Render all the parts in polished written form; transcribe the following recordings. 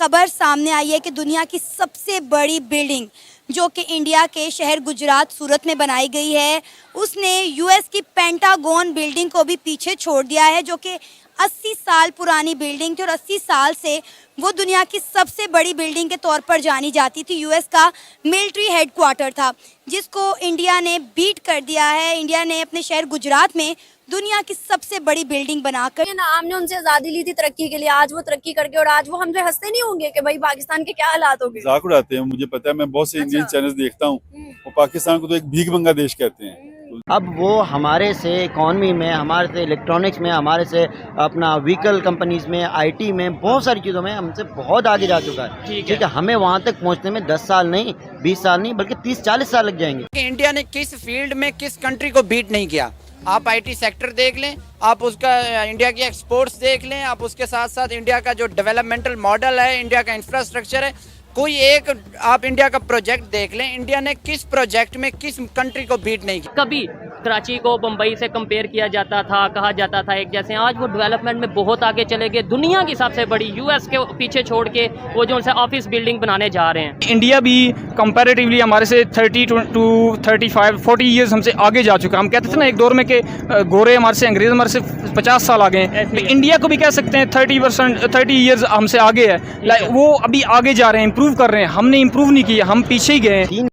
खबर सामने आई है कि दुनिया की सबसे बड़ी बिल्डिंग जो कि इंडिया के शहर गुजरात सूरत में बनाई गई है, उसने यूएस की पेंटागन बिल्डिंग को भी पीछे छोड़ दिया है, जो कि 80 साल पुरानी बिल्डिंग थी और 80 साल से वो दुनिया की सबसे बड़ी बिल्डिंग के तौर पर जानी जाती थी। यूएस का मिलिट्री हेडक्वार्टर था, जिसको इंडिया ने बीट कर दिया है। इंडिया ने अपने शहर गुजरात में दुनिया की सबसे बड़ी बिल्डिंग बनाकर ना, हमने उनसे आजादी ली थी तरक्की के लिए, आज वो तरक्की करके और आज वो हमसे हंसते नहीं होंगे कि भाई पाकिस्तान के क्या हालात हो गए। मजाक उड़ाते हैं, मुझे पता है, मैं बहुत से इंडियन चैनल्स देखता हूँ। वो पाकिस्तान को तो एक भीख मंगा देश कहते हैं। अब वो हमारे से इकॉनमी में, हमारे से इलेक्ट्रॉनिक्स में, हमारे से अपना व्हीकल कंपनीज में, आईटी में, बहुत सारी चीज़ों में हमसे बहुत आगे जा चुका है। ठीक है, हमें वहाँ तक पहुँचने में 10 साल नहीं, 20 साल नहीं, बल्कि 30-40 साल लग जाएंगे। इंडिया ने किस फील्ड में किस कंट्री को बीट नहीं किया। आप आईटी सेक्टर देख लें, आप उसका इंडिया की एक्सपोर्ट्स देख लें, आप उसके साथ साथ इंडिया का जो डेवलपमेंटल मॉडल है, इंडिया का इंफ्रास्ट्रक्चर है, कोई एक आप इंडिया का प्रोजेक्ट देख लें, इंडिया ने किस प्रोजेक्ट में किस कंट्री को बीट नहीं किया। कभी कराची को बम्बई से कंपेयर किया जाता था, कहा जाता था एक जैसे, आज वो डेवलपमेंट में बहुत आगे चले गए। दुनिया की सबसे बड़ी यूएस के पीछे छोड़ के वो जो उनसे ऑफिस बिल्डिंग बनाने जा रहे हैं। इंडिया भी कंपैरेटिवली हमारे से 30 टू 35-40 ईयर्स हमसे आगे जा चुका है। हम कहते थे ना एक दौर में कि गोरे हमारे से, अंग्रेज हमारे से 50 साल आगे हैं, तो इंडिया को भी कह सकते हैं 30 ईयर्स हमसे आगे है। वो अभी आगे जा रहे हैं, इम्प्रूव कर रहे हैं। हमने इम्प्रूव नहीं किया, हम पीछे ही गए हैं।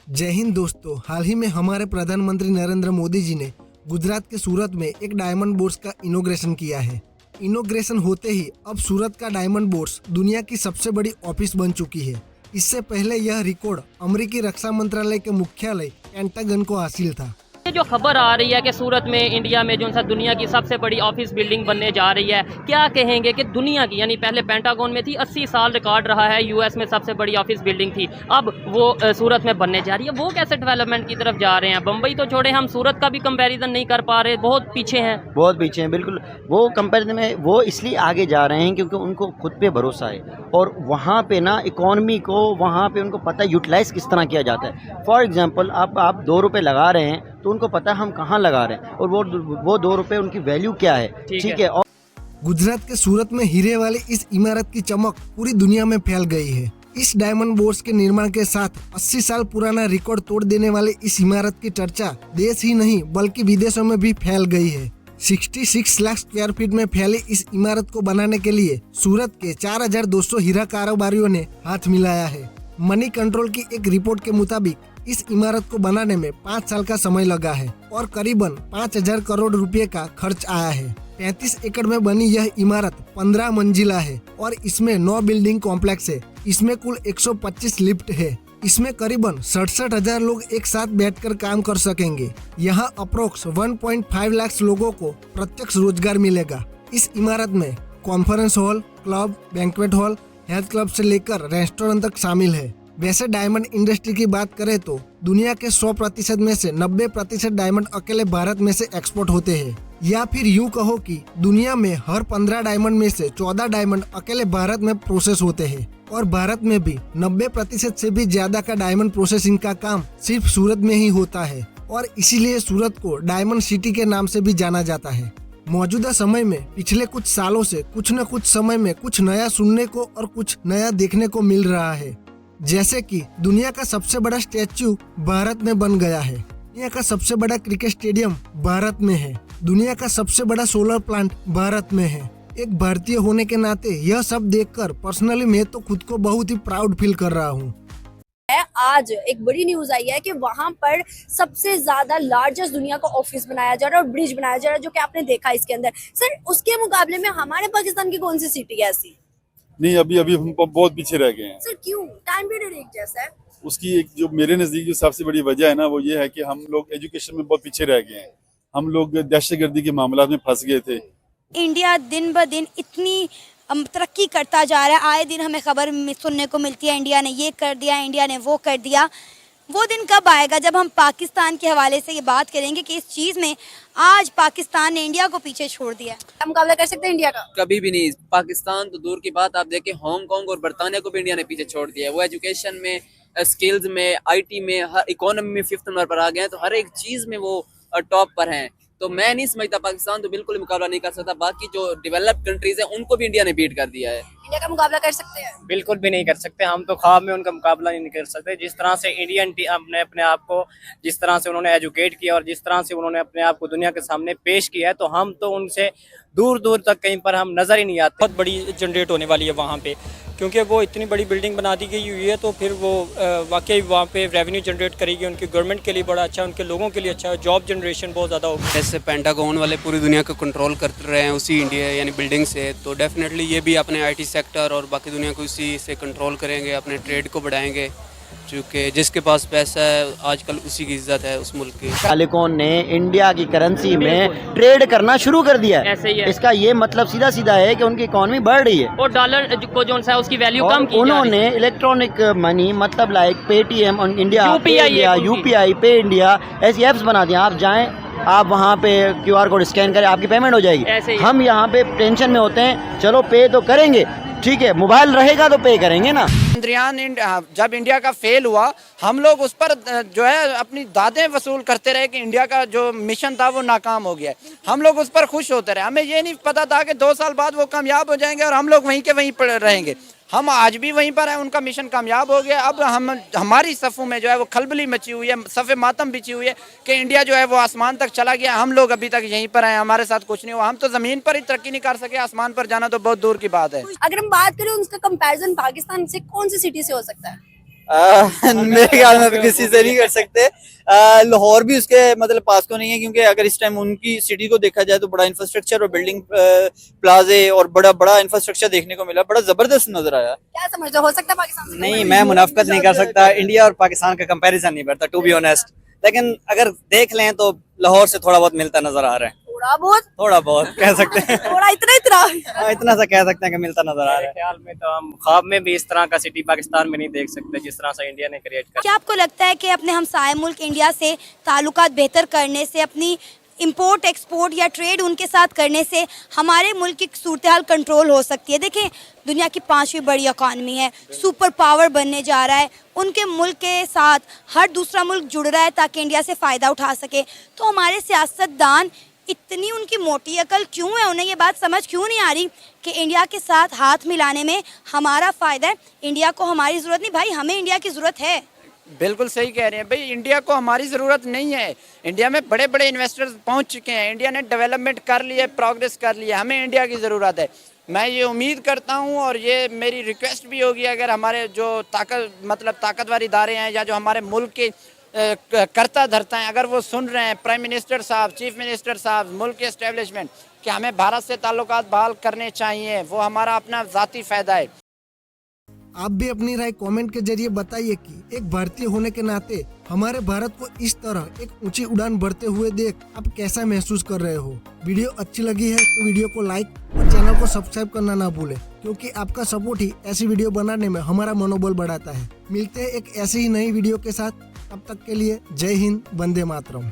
जय हिंद दोस्तों, हाल ही में हमारे प्रधानमंत्री नरेंद्र मोदी जी ने गुजरात के सूरत में एक डायमंड बोर्ड्स का इनॉग्रेशन किया है। इनॉग्रेशन होते ही अब सूरत का डायमंड बोर्ड्स दुनिया की सबसे बड़ी ऑफिस बन चुकी है। इससे पहले यह रिकॉर्ड अमेरिकी रक्षा मंत्रालय के मुख्यालय पेंटागन को हासिल था। ये जो खबर आ रही है कि सूरत में, इंडिया में जो सा दुनिया की सबसे बड़ी ऑफिस बिल्डिंग बनने जा रही है, क्या कहेंगे कि दुनिया की, यानी पहले पेंटागन में थी, 80 साल रिकॉर्ड रहा है, यूएस में सबसे बड़ी ऑफिस बिल्डिंग थी, अब वो सूरत में बनने जा रही है। वो कैसे डेवलपमेंट की तरफ जा रहे हैं? बम्बई तो छोड़े, हम सूरत का भी कंपैरिजन नहीं कर पा रहे, बहुत पीछे हैं। बहुत पीछे हैं, बिल्कुल। वो कंपैरिजन में वो इसलिए आगे जा रहे हैं क्योंकि उनको खुद पे भरोसा है और वहाँ पे ना इकॉनमी को, वहाँ पे उनको पता है यूटिलाइज किस तरह किया जाता है। फॉर एग्जांपल, आप 2 रुपये लगा रहे हैं तो उनको पता है हम कहाँ लगा रहे हैं और वो 2 रुपये उनकी वैल्यू क्या है। ठीक है। और गुजरात के सूरत में हीरे वाली इस इमारत की चमक पूरी दुनिया में फैल गई है। इस डायमंड बोर्ड्स के निर्माण के साथ 80 साल पुराना रिकॉर्ड तोड़ देने वाली इस इमारत की चर्चा देश ही नहीं बल्कि विदेशों में भी फैल गई है। 66 लाख स्क्वायर फीट में फैली इस इमारत को बनाने के लिए सूरत के 4200 हीरा कारोबारियों ने हाथ मिलाया है। मनी कंट्रोल की एक रिपोर्ट के मुताबिक इस इमारत को बनाने में 5 साल का समय लगा है और करीबन 5000 करोड़ रुपए का खर्च आया है। 35 एकड़ में बनी यह इमारत 15 मंजिला है और इसमें 9 बिल्डिंग कॉम्प्लेक्स है। इसमें कुल 125 लिफ्ट है। इसमें करीबन 67,000 लोग एक साथ बैठकर काम कर सकेंगे। यहाँ अप्रोक्स 1.5 लाख लोगों को प्रत्यक्ष रोजगार मिलेगा। इस इमारत में conference hall, club, banquet hall, health club से लेकर रेस्टोरेंट तक शामिल है। वैसे डायमंड इंडस्ट्री की बात करें तो दुनिया के 100% में से 90% डायमंड अकेले भारत में से एक्सपोर्ट होते हैं, या फिर यूं कहो कि दुनिया में हर 15 डायमंड में से 14 डायमंड अकेले भारत में प्रोसेस होते हैं और भारत में भी 90% से भी ज्यादा का डायमंड प्रोसेसिंग का काम सिर्फ सूरत में ही होता है और इसीलिए सूरत को डायमंड सिटी के नाम से भी जाना जाता है। मौजूदा समय में पिछले कुछ सालों से कुछ न कुछ समय में कुछ नया सुनने को और कुछ नया देखने को मिल रहा है। जैसे कि दुनिया का सबसे बड़ा स्टैच्यू भारत में बन गया है, दुनिया का सबसे बड़ा क्रिकेट स्टेडियम भारत में है, दुनिया का सबसे बड़ा सोलर प्लांट भारत में है। एक भारतीय होने के नाते यह सब देखकर पर्सनली मैं तो खुद को बहुत ही प्राउड फील कर रहा हूँ। आज एक बड़ी न्यूज आई है कि वहां पर सबसे ज्यादा लार्जेस्ट दुनिया का ऑफिस बनाया जा रहा है और ब्रिज बनाया जा रहा है, जो कि आपने देखा इसके अंदर। सर, उसके मुकाबले में हमारे पाकिस्तान की कौन सी सिटी है ऐसी? नहीं, अभी हम बहुत पीछे रह गए हैं। सर क्यों? टाइम पीरियड एक जैसा है। उसकी एक जो मेरे नजदीक जो सबसे बड़ी वजह है ना, वो ये है कि हम लोग एजुकेशन में बहुत पीछे रह गए हैं। हम लोग दहशतगर्दी के मामला में फंस गए थे। इंडिया दिन ब दिन इतनी तरक्की करता जा रहा है। आए दिन हमें खबर सुनने को मिलती है, इंडिया ने ये कर दिया, इंडिया ने वो कर दिया। वो दिन कब आएगा जब हम पाकिस्तान के हवाले से ये बात करेंगे कि इस चीज़ में आज पाकिस्तान ने इंडिया को पीछे छोड़ दिया? हम मुकाबला कर सकते हैं इंडिया का? कभी भी नहीं। पाकिस्तान तो दूर की बात, आप देखें हांगकांग और बरतानिया को भी इंडिया ने पीछे छोड़ दिया है। वो एजुकेशन में, स्किल्स में, आईटी में, हर इकोनॉमी में 5th नंबर पर आ गए हैं, तो हर एक चीज़ में वो टॉप पर हैं। तो मैं नहीं समझता, पाकिस्तान तो बिल्कुल मुकाबला नहीं कर सकता। बाकी जो डेवलप्ड कंट्रीज हैं उनको भी इंडिया ने बीट कर दिया है। इंडिया का मुकाबला कर सकते हैं? बिल्कुल भी नहीं कर सकते, हम तो ख्वाब में उनका मुकाबला नहीं कर सकते। जिस तरह से इंडियन टीम अपने अपने आप को जिस तरह से उन्होंने एजुकेट किया और जिस तरह से उन्होंने अपने आप को दुनिया के सामने पेश किया है, तो हम तो उनसे दूर दूर तक कहीं पर हम नज़र ही नहीं आते। बहुत बड़ी जनरेट होने वाली है वहाँ पे, क्योंकि वो इतनी बड़ी बिल्डिंग बना दी गई हुई है, तो फिर वो वाकई वहाँ पे रेवेन्यू जनरेट करेगी, उनकी गवर्नमेंट के लिए बड़ा अच्छा है, उनके लोगों के लिए अच्छा है, जॉब जनरेशन बहुत ज़्यादा होगी। जैसे पेंटागन वाले पूरी दुनिया को कंट्रोल कर रहे हैं उसी इंडिया यानी बिल्डिंग से, तो डेफिनेटली ये भी अपने आईटी सेक्टर और बाकी दुनिया को उसी से कंट्रोल करेंगे, अपने ट्रेड को बढ़ाएंगे, क्योंकि जिसके पास पैसा है आजकल उसी की इज्जत है उस मुल्क की। मालिकों ने इंडिया की करेंसी में ट्रेड करना शुरू कर दिया है। ऐसे ही है। इसका ये मतलब सीधा सीधा है कि उनकी इकॉनमी बढ़ रही है और डॉलर को जो है उसकी वैल्यू और कम की जा रही उन्होंने है। इलेक्ट्रॉनिक मनी मतलब like Paytm India, UPI UPI, पे इंडिया ऐसी ऐप्स बना दिया। आप जाएं, आप वहाँ पे क्यूआर कोड स्कैन करें, आपकी पेमेंट हो ऐसे जाएगी। ही हम यहाँ पे टेंशन में होते हैं, चलो पे तो करेंगे, ठीक है, मोबाइल रहेगा तो पे करेंगे ना। चंद्रयान जब इंडिया का फेल हुआ, हम लोग उस पर जो है अपनी दादें वसूल करते रहे कि इंडिया का जो मिशन था वो नाकाम हो गया। हम लोग उस पर खुश होते रहे, हमें ये नहीं पता था कि 2 साल बाद वो कामयाब हो जाएंगे और हम लोग वहीं के वहीं पर रहेंगे। हम आज भी वहीं पर हैं, उनका मिशन कामयाब हो गया। अब हमारी सफ़ों में जो है वो खलबली मची हुई है, सफ़े मातम बिछी हुई है कि इंडिया जो है वो आसमान तक चला गया, हम लोग अभी तक यहीं पर हैं, हमारे साथ कुछ नहीं हुआ। हम तो ज़मीन पर ही तरक्की नहीं कर सके, आसमान पर जाना तो बहुत दूर की बात है। अगर हम बात करें उसका कंपैरिजन पाकिस्तान से कौन सी सिटी से हो सकता है? मेरे ख्याल में किसी से नहीं कर सकते। लाहौर भी उसके मतलब पास को नहीं है, क्योंकि अगर इस टाइम उनकी सिटी को देखा जाए तो बड़ा इंफ्रास्ट्रक्चर और बिल्डिंग प्लाजे और बड़ा बड़ा इंफ्रास्ट्रक्चर देखने को मिला, बड़ा जबरदस्त नजर आया। क्या समझते हो सकता है पाकिस्तान से? नहीं, मैं मुनाफकत नहीं कर सकता, इंडिया और पाकिस्तान का कंपैरिजन नहीं करता टू बी ऑनेस्ट, लेकिन अगर देख लें तो लाहौर से थोड़ा बहुत मिलता नजर आ रहा है। थोड़ा बहुत कह सकते हैं, थोड़ा इतना सा कह सकते हैं कि मिलता नजर आ रहा है। ख्याल में तो हम ख्वाब में भी इस तरह का सिटी पाकिस्तान में नहीं देख सकते जिस तरह से इंडिया ने क्रिएट किया। क्या आपको लगता है कि अपने हमसाये मुल्क इंडिया से ताल्लुकात बेहतर करने से, अपनी इंपोर्ट एक्सपोर्ट या ट्रेड उनके साथ करने से हमारे मुल्क की सूरत हाल कंट्रोल हो सकती है? देखें, दुनिया की 5वीं बड़ी इकॉनमी है, सुपर पावर बनने जा रहा है, उनके मुल्क के साथ हर दूसरा मुल्क जुड़ रहा है ताकि इंडिया से फ़ायदा उठा सके। तो हमारे सियासतदान इतनी उनकी मोटी अकल क्यों है, उन्हें ये बात समझ क्यों नहीं आ रही कि इंडिया के साथ हाथ मिलाने में हमारा फ़ायदा है? इंडिया को हमारी ज़रूरत नहीं भाई, हमें इंडिया की ज़रूरत है। बिल्कुल सही कह रहे हैं भाई, इंडिया को हमारी ज़रूरत नहीं है। इंडिया में बड़े बड़े इन्वेस्टर्स पहुंच चुके हैं, इंडिया ने डेवलपमेंट कर लिया, प्रोग्रेस कर लिया, हमें इंडिया की ज़रूरत है। मैं ये उम्मीद करता हूं और ये मेरी रिक्वेस्ट भी होगी, अगर हमारे जो ताकतवर इदारे हैं या जो हमारे मुल्क के करता धरता है, अगर वो सुन रहे हैं, प्राइम मिनिस्टर साहब, चीफ मिनिस्टर साहब, मुल्क के एस्टेब्लिशमेंट, कि हमें भारत से ताल्लुकात बहाल करने चाहिए, वो हमारा अपना ज़ाती फ़ायदा है। आप भी अपनी राय कमेंट के जरिए बताइए कि एक भारतीय होने के नाते हमारे भारत को इस तरह एक ऊंची उड़ान भरते हुए देख आप कैसा महसूस कर रहे हो। वीडियो अच्छी लगी है तो वीडियो को लाइक और चैनल को सब्सक्राइब करना ना भूलें, क्योंकि आपका सपोर्ट ही ऐसी वीडियो बनाने में हमारा मनोबल बढ़ाता है। मिलते हैं एक ऐसी ही नई वीडियो के साथ, तब तक के लिए जय हिंद, वंदे मातरम।